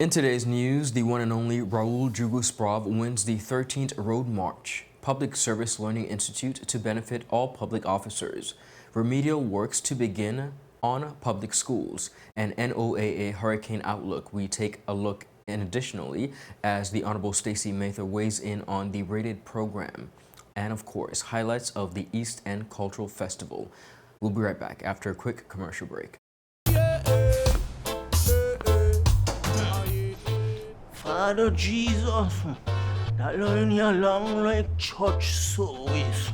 In today's news, the one and only JOUGO wins the 13th Road March Public Service Learning Institute to benefit all public officers. Remedial works to begin on public schools. And NOAA Hurricane Outlook. We take a look and additionally as the Honorable Stacey Mather weighs in on the rated program. And of course, highlights of the East End Cultural Festival. We'll be right back after a quick commercial break. Father Jesus, that line here long like church service.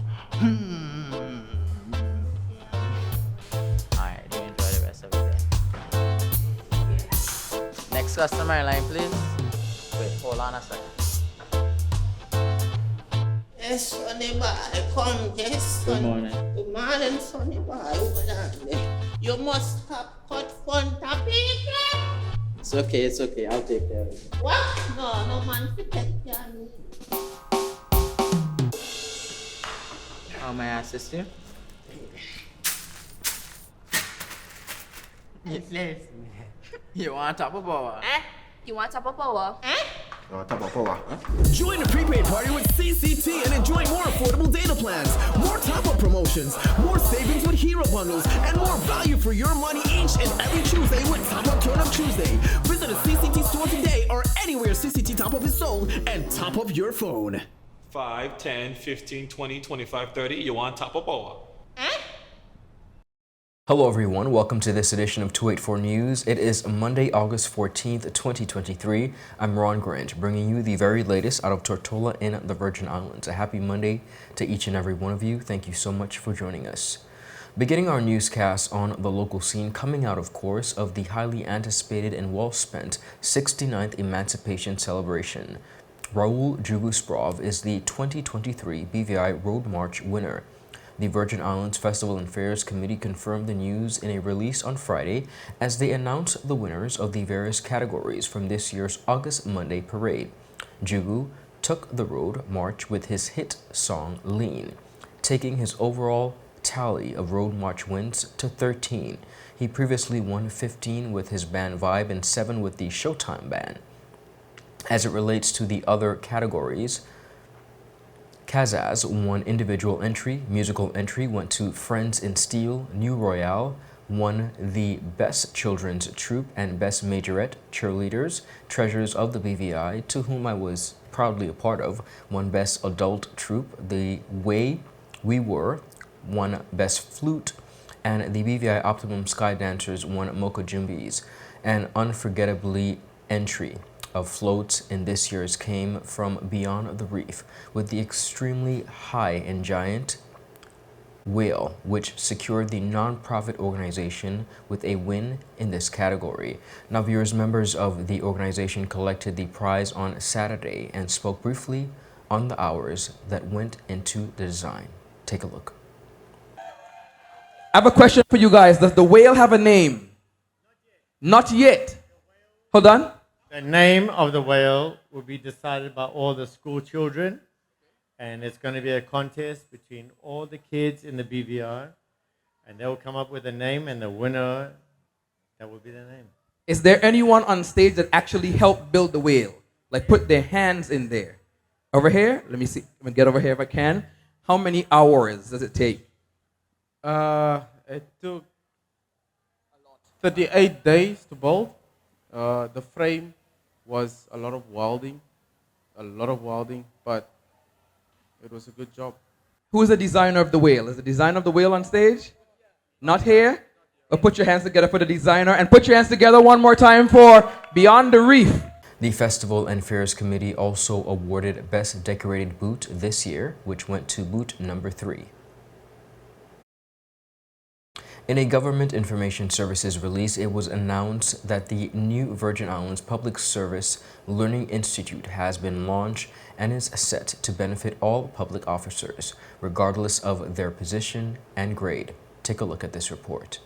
Alright, do enjoy the rest of the day. Next customer line, please. Wait, hold on a second. Yes, Sonny boy, come, yes, son. Good morning. Good morning, Sonny boy. Hold on there. You must have cut front of people. It's okay, I'll take care of it. What? No man to take care of me. How may I assist you? You want top of power? You want top of power? Join the prepaid party with CCT and enjoy more affordable data plans, more top-up promotions, more savings with hero bundles, and more value for your money each and every Tuesday with Top Up Turn Up Tuesday. Visit a CCT store today or anywhere CCT Top Up is sold and top up your phone. 5, 10, 15, 20, 25, 30. You want top of power? Hello everyone, welcome to this edition of 284 News. It is Monday, August 14th, 2023. I'm Ron Grant, bringing you the very latest out of Tortola in the Virgin Islands. A happy Monday to each and every one of you. Thank you so much for joining us. Beginning our newscast on the local scene, coming out, of course, of the highly anticipated and well-spent 69th Emancipation Celebration. JOUGO is the 2023 BVI Road March winner. The Virgin Islands Festival and Fairs Committee confirmed the news in a release on Friday as they announced the winners of the various categories from this year's August Monday parade. JOUGO took the road march with his hit song Lean, taking his overall tally of road march wins to 13. He previously won 15 with his band Vibe and 7 with the Showtime band. As it relates to the other categories, Kazaz won individual entry, musical entry went to Friends in Steel. New Royale won the Best Children's Troupe and Best Majorette Cheerleaders. Treasures of the BVI, to whom I was proudly a part of, won Best Adult Troupe. The Way We Were won Best Flute, and the BVI Optimum Sky Dancers won Mocha Jumbies. An unforgettably entry of floats in this year's came from Beyond the Reef with the extremely high and giant whale, which secured the non-profit organization with a win in this category. Now, viewers, members of the organization collected the prize on Saturday and spoke briefly on the hours that went into the design. Take a look. I have a question for you guys. Does the whale have a name? Not yet. Hold on. The name of the whale will be decided by all the school children, and it's going to be a contest between all the kids in the BVR, and they'll come up with a name, and the winner, that will be the name. Is there anyone on stage that actually helped build the whale? Like put their hands in there? Over here? Let me see. Let me get over here if I can. How many hours does it take? It took 38 days to build. The frame was a lot of welding, but it was a good job. Who is the designer of the whale? Is the designer of the whale on stage? Not here? Or put your hands together for the designer, and put your hands together one more time for Beyond the Reef. The Festival and Fairs Committee also awarded Best Decorated Boot this year, which went to boot number 3. In a Government Information Services release, it was announced that the new Virgin Islands Public Service Learning Institute has been launched and is set to benefit all public officers, regardless of their position and grade. Take a look at this report.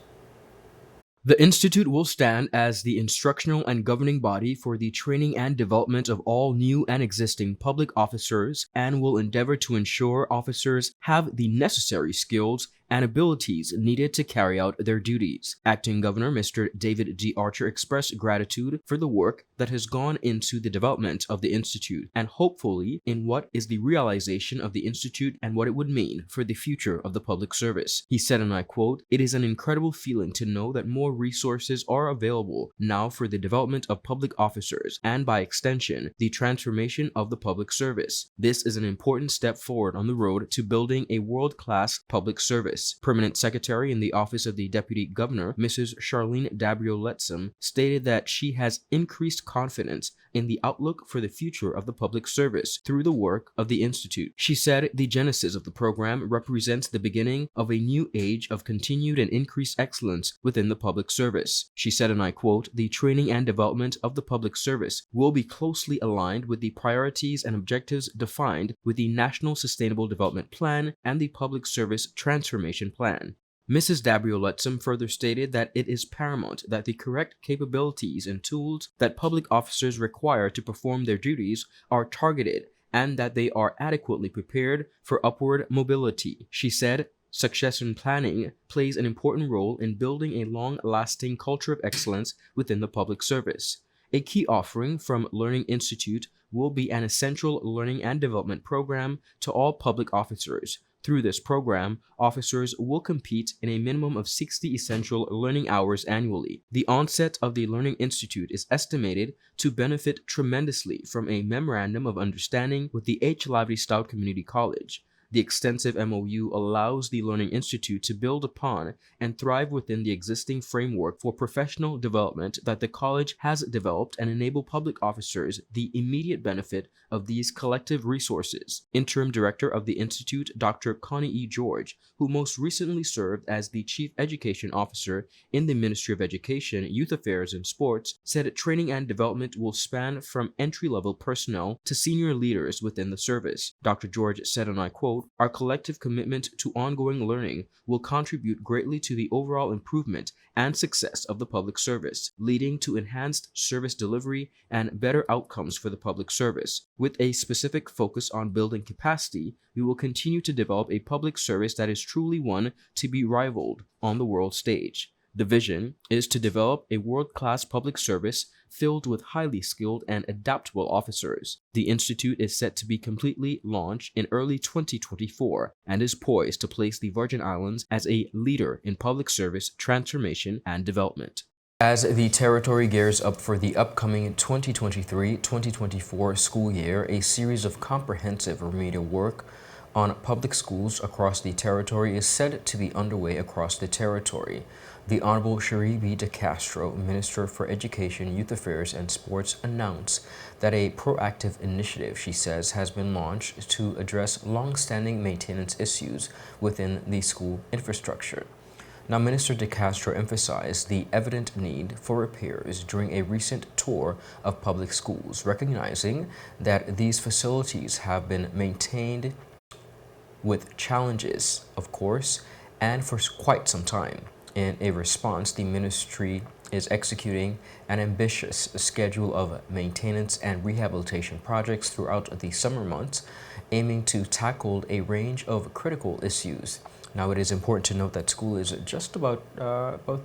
The Institute will stand as the instructional and governing body for the training and development of all new and existing public officers and will endeavor to ensure officers have the necessary skills and abilities needed to carry out their duties. Acting Governor Mr. David D. Archer expressed gratitude for the work that has gone into the development of the Institute and hopefully in what is the realization of the Institute and what it would mean for the future of the public service. He said, and I quote, "It is an incredible feeling to know that more resources are available now for the development of public officers and by extension, the transformation of the public service. This is an important step forward on the road to building a world-class public service." Permanent Secretary in the Office of the Deputy Governor, Mrs. Charlene Dabrio-Letsom, stated that she has increased confidence in the outlook for the future of the public service through the work of the Institute. She said the genesis of the program represents the beginning of a new age of continued and increased excellence within the public service. She said, and I quote, "The training and development of the public service will be closely aligned with the priorities and objectives defined with the National Sustainable Development Plan and the Public Service Transformation Plan." Mrs. Dabrio-Letsom further stated that it is paramount that the correct capabilities and tools that public officers require to perform their duties are targeted and that they are adequately prepared for upward mobility. She said, "Succession planning plays an important role in building a long-lasting culture of excellence within the public service. A key offering from Learning Institute will be an essential learning and development program to all public officers. Through this program, officers will compete in a minimum of 60 essential learning hours annually. The onset of the Learning Institute is estimated to benefit tremendously from a memorandum of understanding with the H. Lively Stout Community College. The extensive MOU allows the Learning Institute to build upon and thrive within the existing framework for professional development that the college has developed and enable public officers the immediate benefit of these collective resources." Interim Director of the Institute, Dr. Connie E. George, who most recently served as the Chief Education Officer in the Ministry of Education, Youth Affairs, and Sports, said training and development will span from entry-level personnel to senior leaders within the service. Dr. George said, and I quote, "Our collective commitment to ongoing learning will contribute greatly to the overall improvement and success of the public service, leading to enhanced service delivery and better outcomes for the public service. With a specific focus on building capacity, we will continue to develop a public service that is truly one to be rivaled on the world stage. The vision is to develop a world-class public service filled with highly skilled and adaptable officers. The Institute is set to be completely launched in early 2024 and is poised to place the Virgin Islands as a leader in public service transformation and development." As the territory gears up for the upcoming 2023-2024 school year, a series of comprehensive remedial work on public schools across the territory is said to be underway across the territory. The Honorable Cherie B. De Castro, Minister for Education, Youth Affairs, and Sports, announced that a proactive initiative, she says, has been launched to address long-standing maintenance issues within the school infrastructure. Now, Minister De Castro emphasized the evident need for repairs during a recent tour of public schools, recognizing that these facilities have been maintained with challenges, of course, and for quite some time. In a response, the ministry is executing an ambitious schedule of maintenance and rehabilitation projects throughout the summer months, aiming to tackle a range of critical issues. Now, it is important to note that school is just about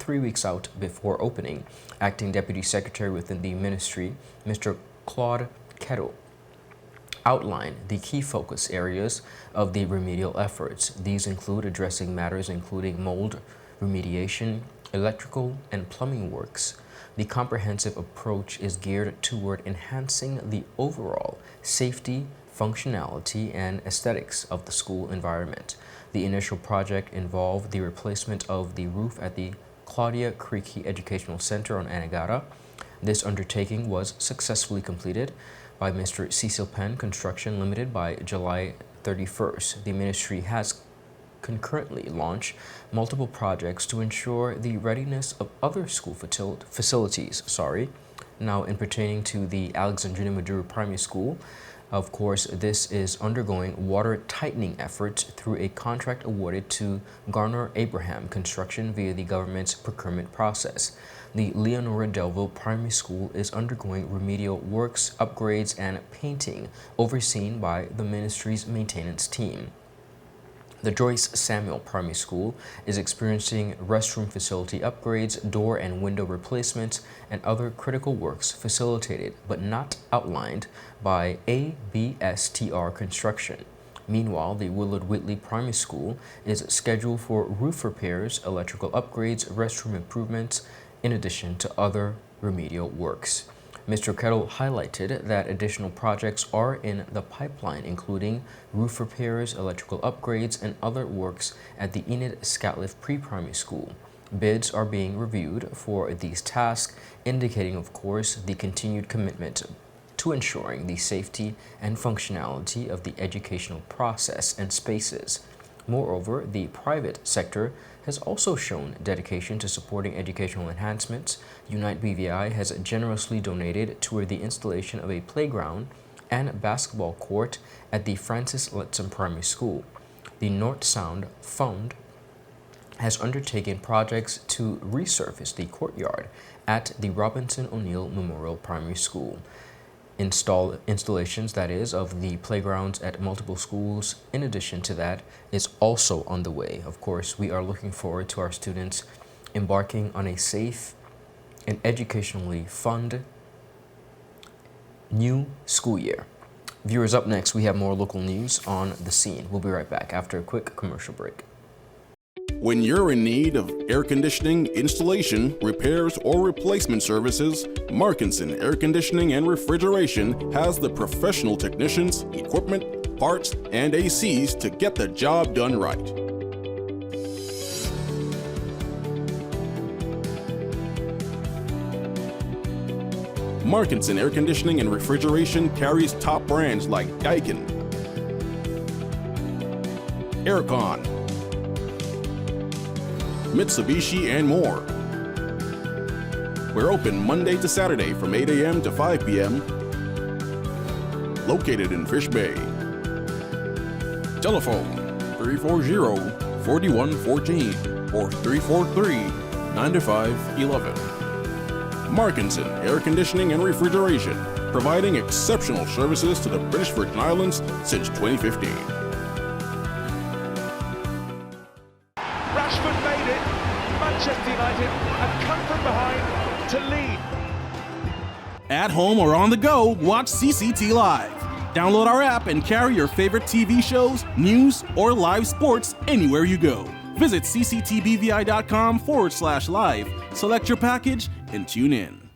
3 weeks out before opening. Acting Deputy Secretary within the ministry, Mr. Claude Kettle, outlined the key focus areas of the remedial efforts. These include addressing matters including mold remediation, electrical and plumbing works. The comprehensive approach is geared toward enhancing the overall safety, functionality, and aesthetics of the school environment. The initial project involved the replacement of the roof at the Claudia Creaky Educational Center on Anegada. This undertaking was successfully completed by Mr. Cecil Penn Construction Limited by July 31st. The ministry has concurrently launched multiple projects to ensure the readiness of other school facilities. Now, in pertaining to the Alexandrina Maduro Primary School, of course, this is undergoing water tightening efforts through a contract awarded to Garner Abraham Construction via the government's procurement process. The Leonora Delville Primary School is undergoing remedial works, upgrades, and painting overseen by the ministry's maintenance team. The Joyce Samuel Primary School is experiencing restroom facility upgrades, door and window replacements, and other critical works facilitated but not outlined by ABSTR construction. Meanwhile, the Willard Whitley Primary School is scheduled for roof repairs, electrical upgrades, restroom improvements, in addition to other remedial works. Mr. Kettle highlighted that additional projects are in the pipeline, including roof repairs, electrical upgrades, and other works at the Enid Scatliff Pre-Primary School. Bids are being reviewed for these tasks, indicating, of course, the continued commitment to ensuring the safety and functionality of the educational process and spaces. Moreover, the private sector has also shown dedication to supporting educational enhancements. Unite BVI has generously donated toward the installation of a playground and basketball court at the Francis Letson Primary School. The North Sound Fund has undertaken projects to resurface the courtyard at the Robinson O'Neill Memorial Primary School. Installations, that is, of the playgrounds at multiple schools, in addition to that, is also on the way. Of course, we are looking forward to our students embarking on a safe and educationally fun new school year. Viewers, up next, we have more local news on the scene. We'll be right back after a quick commercial break. When you're in need of air conditioning, installation, repairs, or replacement services, Markinson Air Conditioning and Refrigeration has the professional technicians, equipment, parts, and ACs to get the job done right. Markinson Air Conditioning and Refrigeration carries top brands like Daikin, Aircon, Mitsubishi, and more. We're open Monday to Saturday from 8 a.m. to 5 p.m. Located in Fish Bay. Telephone 340-4114 or 343-9511. Markinson Air Conditioning and Refrigeration, providing exceptional services to the British Virgin Islands since 2015. Rashford made it. Manchester United have come from behind to lead. At home or on the go, watch CCT Live. Download our app and carry your favorite TV shows, news, or live sports anywhere you go. Visit cctbvi.com/live, select your package, and tune in.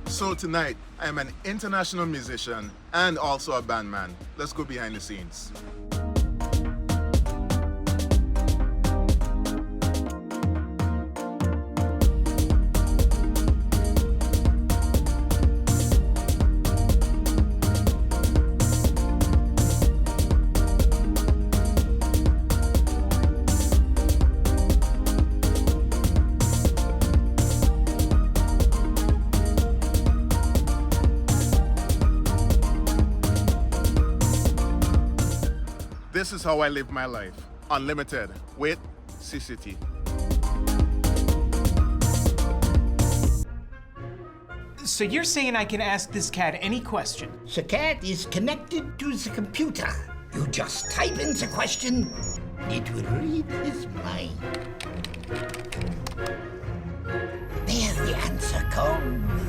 So tonight, I am an international musician and also a bandman. Let's go behind the scenes. This is how I live my life. Unlimited with CCT. So you're saying I can ask this cat any question? The cat is connected to the computer. You just type in the question, it will read his mind. There the answer comes.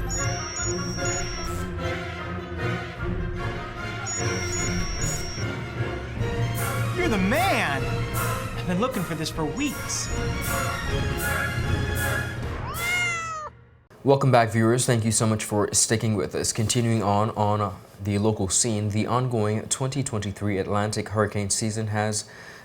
You're the man! I've been looking for this for weeks. Welcome back, viewers. Thank you so much for sticking with us. Continuing on the local scene, the ongoing 2023 Atlantic hurricane season has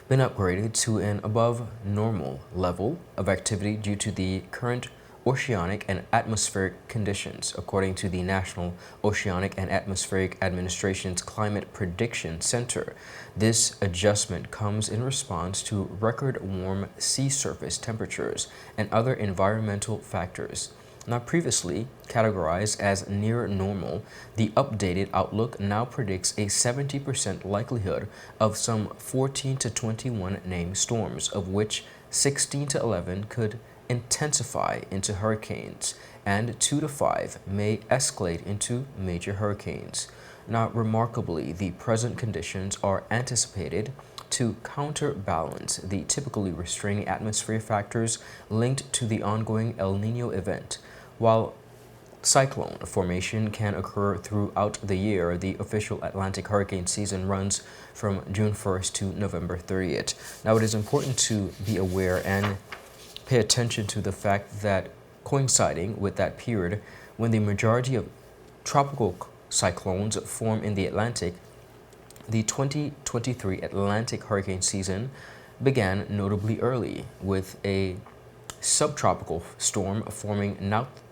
been upgraded to an above normal level of activity due to the current oceanic and atmospheric conditions, according to the National Oceanic and Atmospheric Administration's Climate Prediction Center. This adjustment comes in response to record warm sea surface temperatures and other environmental factors. Now previously categorized as near normal, the updated outlook now predicts a 70% likelihood of some 14 to 21 named storms, of which 16 to 11 could intensify into hurricanes and 2 to 5 may escalate into major hurricanes. Now, remarkably, the present conditions are anticipated to counterbalance the typically restraining atmosphere factors linked to the ongoing El Nino event. While cyclone formation can occur throughout the year, the official Atlantic hurricane season runs from June 1st to November 30th. Now, it is important to be aware and pay attention to the fact that coinciding with that period when the majority of tropical cyclones form in the Atlantic, the 2023 Atlantic hurricane season began notably early, with a subtropical storm forming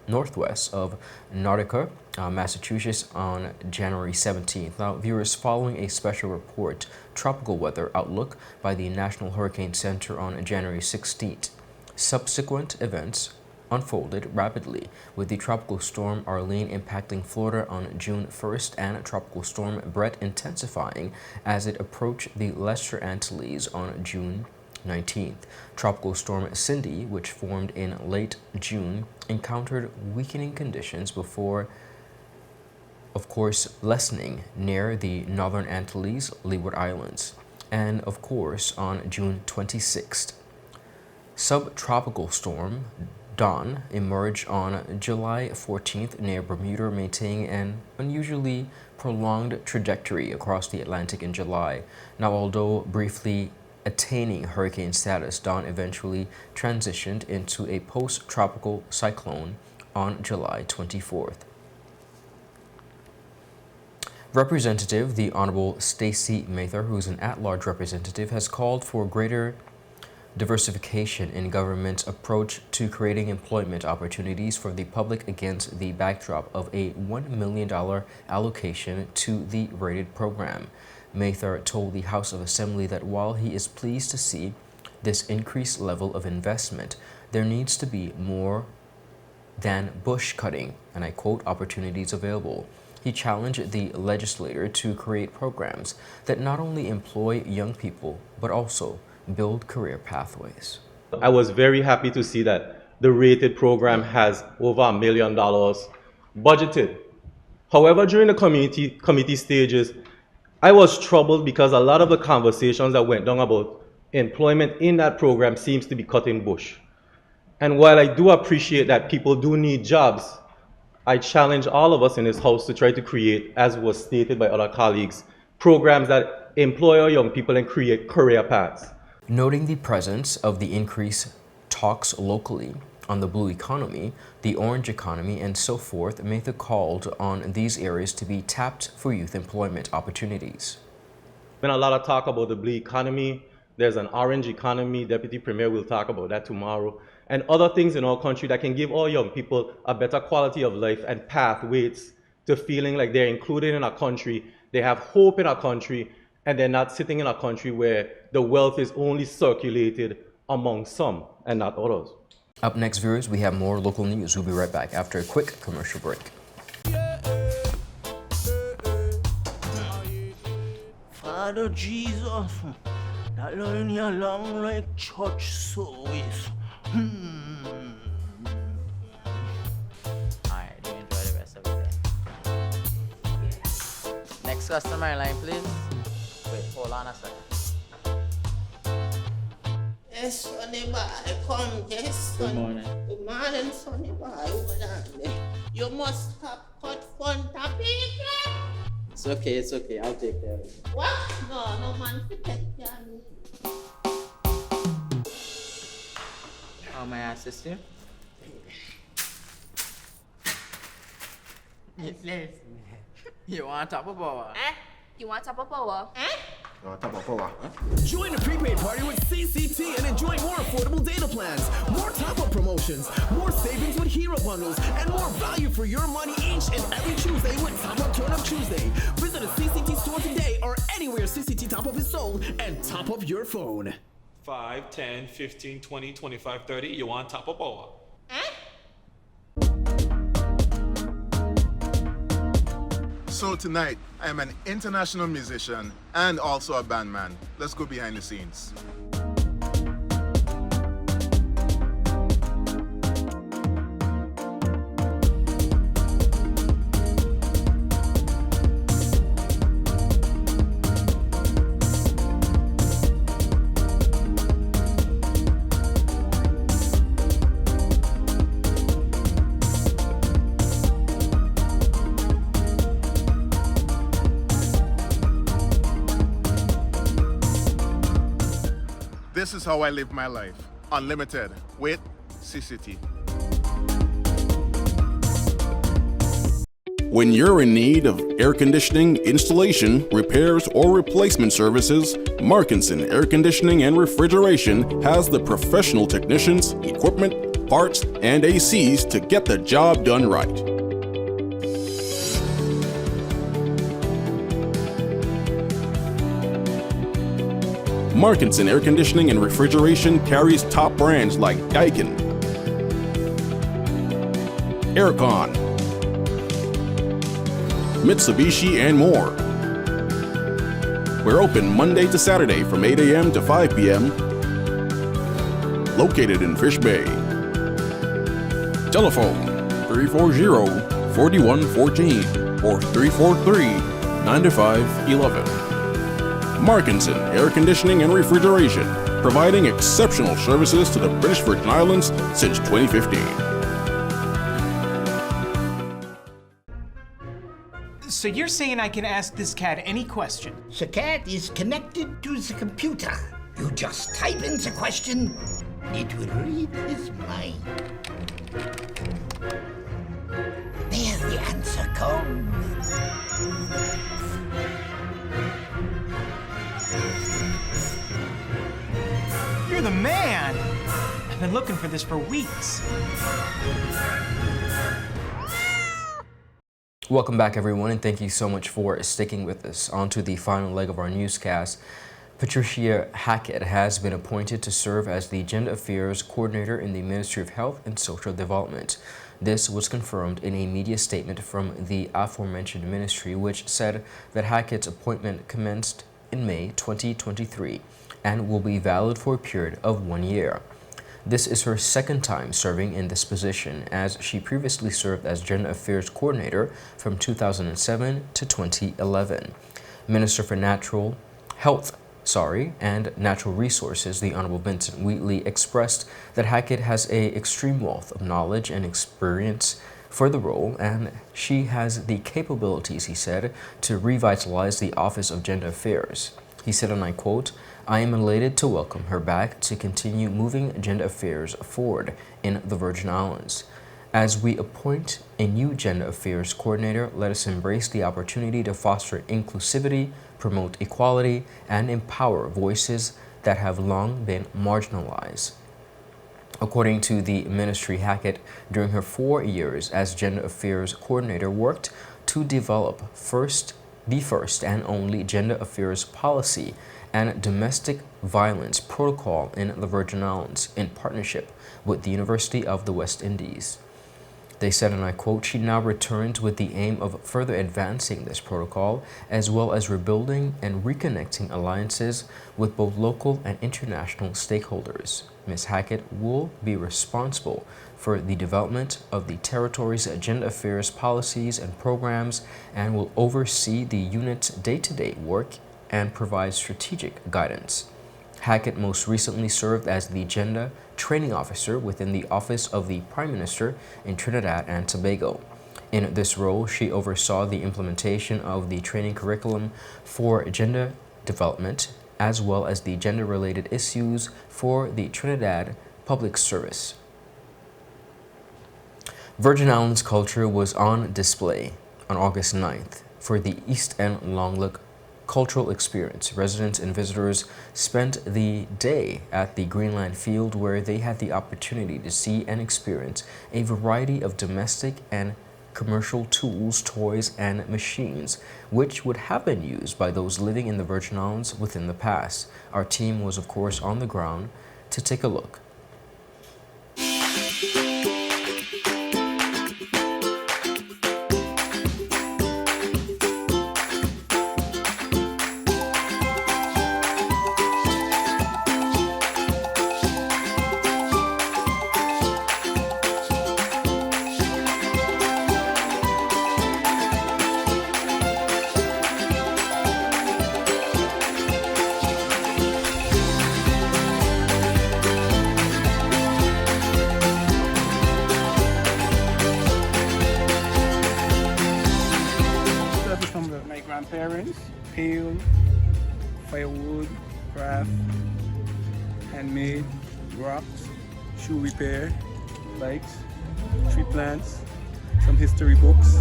northwest of Nautica, Massachusetts on January 17th. Now, viewers, following a special report, Tropical Weather Outlook by the National Hurricane Center on January 16th, subsequent events unfolded rapidly, with the tropical storm Arlene impacting Florida on June 1st and tropical storm Brett intensifying as it approached the Lesser Antilles on June 19th. Tropical storm Cindy, which formed in late June, encountered weakening conditions before, of course, lessening near the Northern Antilles, Leeward Islands, and of course on June 26th. Subtropical storm Dawn emerged on July 14th near Bermuda, maintaining an unusually prolonged trajectory across the Atlantic in July. Now, although briefly attaining hurricane status, Dawn eventually transitioned into a post-tropical cyclone on July 24th. Representative, the Honorable Stacey Mather, who's an at-large representative, has called for greater diversification in government's approach to creating employment opportunities for the public against the backdrop of a $1 million allocation to the rated program. Mather told the House of Assembly that while he is pleased to see this increased level of investment, there needs to be more than bush cutting, and I quote, opportunities available. He challenged the legislator to create programs that not only employ young people, but also build career pathways. I was very happy to see that the rated program has over $1 million budgeted. However, during the committee stages, I was troubled because a lot of the conversations that went down about employment in that program seems to be cutting bush. And while I do appreciate that people do need jobs, I challenge all of us in this House to try to create, as was stated by other colleagues, programs that employ our young people and create career paths. Noting the presence of the increased talks locally on the blue economy, the orange economy, and so forth, Mather called on these areas to be tapped for youth employment opportunities. Been a lot of talk about the blue economy. There's an orange economy. Deputy Premier will talk about that tomorrow. And other things in our country that can give all young people a better quality of life and pathways to feeling like they're included in our country, they have hope in our country, and they're not sitting in a country where the wealth is only circulated among some and not others. Up next, viewers, we have more local news. We'll be right back after a quick commercial break. Father Jesus, that line here long like church service. Alright, do enjoy the rest of the day. Next customer line, please. Wait, hold on a second. Yes, Sonny boy, come, yes, Sonny. Good morning. Good morning, Sonny boy. Hold on there. You must stop cut front of people. It's okay, I'll take care of it. What? No man to take care of me. How may I assist you? You want top of power? You want top of power? Join the prepaid party with CCT and enjoy more affordable data plans, more top-up promotions, more savings with hero bundles, and more value for your money each and every Tuesday with Top Up Turn Up Tuesday. Visit a CCT store today or anywhere CCT Top Up is sold and top up your phone. 5, 10, 15, 20, 25, 30. You want top of power? So tonight, I am an international musician and also a bandman. Let's go behind the scenes. This is how I live my life. Unlimited with CCT. When you're in need of air conditioning, installation, repairs, or replacement services, Markinson Air Conditioning and Refrigeration has the professional technicians, equipment, parts, and ACs to get the job done right. Markinson Air Conditioning and Refrigeration carries top brands like Daikin, Aircon, Mitsubishi, and more. We're open Monday to Saturday from 8 a.m. to 5 p.m. Located in Fish Bay. Telephone 340-4114 or 343-9511. Markinson Air Conditioning and Refrigeration, providing exceptional services to the British Virgin Islands since 2015. So you're saying I can ask this cat any question? The cat is connected to the computer. You just type in the question, it will read his mind. There the answer comes. You're the man! I've been looking for this for weeks. Welcome back, everyone, and thank you so much for sticking with us. On to the final leg of our newscast. Patricia Hackett has been appointed to serve as the Gender Affairs Coordinator in the Ministry of Health and Social Development. This was confirmed in a media statement from the aforementioned ministry, which said that Hackett's appointment commenced in May 2023 and will be valid for a period of 1 year. This is her second time serving in this position, as she previously served as Gender Affairs Coordinator from 2007 to 2011. Minister for Natural Health and Natural Resources, the Honorable Vincent Wheatley, expressed that Hackett has an extreme wealth of knowledge and experience for the role, and she has the capabilities, he said, to revitalize the Office of Gender Affairs. He said, and I quote, "I am elated to welcome her back to continue moving gender affairs forward in the Virgin Islands. As we appoint a new Gender Affairs Coordinator, let us embrace the opportunity to foster inclusivity, promote equality, and empower voices that have long been marginalized." According to the ministry, Hackett, during her 4 years as Gender Affairs Coordinator, worked to develop the first and only gender affairs policy and domestic violence protocol in the Virgin Islands in partnership with the University of the West Indies. They said, and I quote, "She now returns with the aim of further advancing this protocol, as well as rebuilding and reconnecting alliances with both local and international stakeholders. Ms. Hackett will be responsible for the development of the territory's gender affairs policies and programs and will oversee the unit's day-to-day work and provide strategic guidance." Hackett most recently served as the Gender Training Officer within the Office of the Prime Minister in Trinidad and Tobago. In this role, she oversaw the implementation of the training curriculum for gender development, as well as the gender-related issues for the Trinidad Public Service. Virgin Islands culture was on display on August 9th for the East End Longlook Cultural Experience. Residents and visitors spent the day at the Greenland Field, where they had the opportunity to see and experience a variety of domestic and commercial tools, toys, and machines, which would have been used by those living in the Virgin Islands within the past. Our team was, of course, on the ground to take a look. Grandparents, peel, firewood, craft, handmade, rocks, shoe repair, bikes, tree plants, some history books,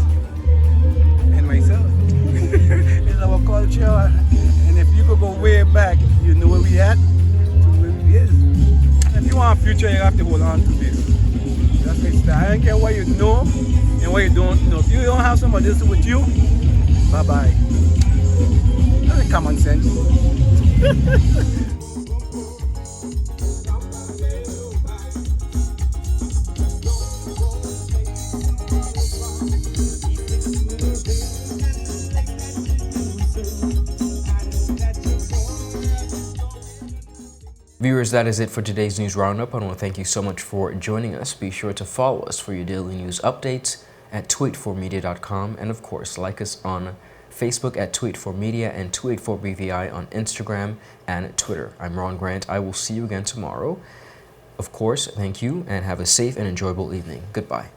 and myself. It's our culture, and if you could go way back, you know where we at, to where we is. If you want a future, you have to hold on to this. That's my style. I don't care what you know and what you don't know. If you don't have somebody else with you, bye-bye. That's common sense. Viewers, that is it for today's news roundup. I want to thank you so much for joining us. Be sure to follow us for your daily news updates at 284media.com, and of course, like us on Facebook at 284media and 284BVI on Instagram and Twitter. I'm Ron Grant. I will see you again tomorrow. Of course, thank you and have a safe and enjoyable evening. Goodbye.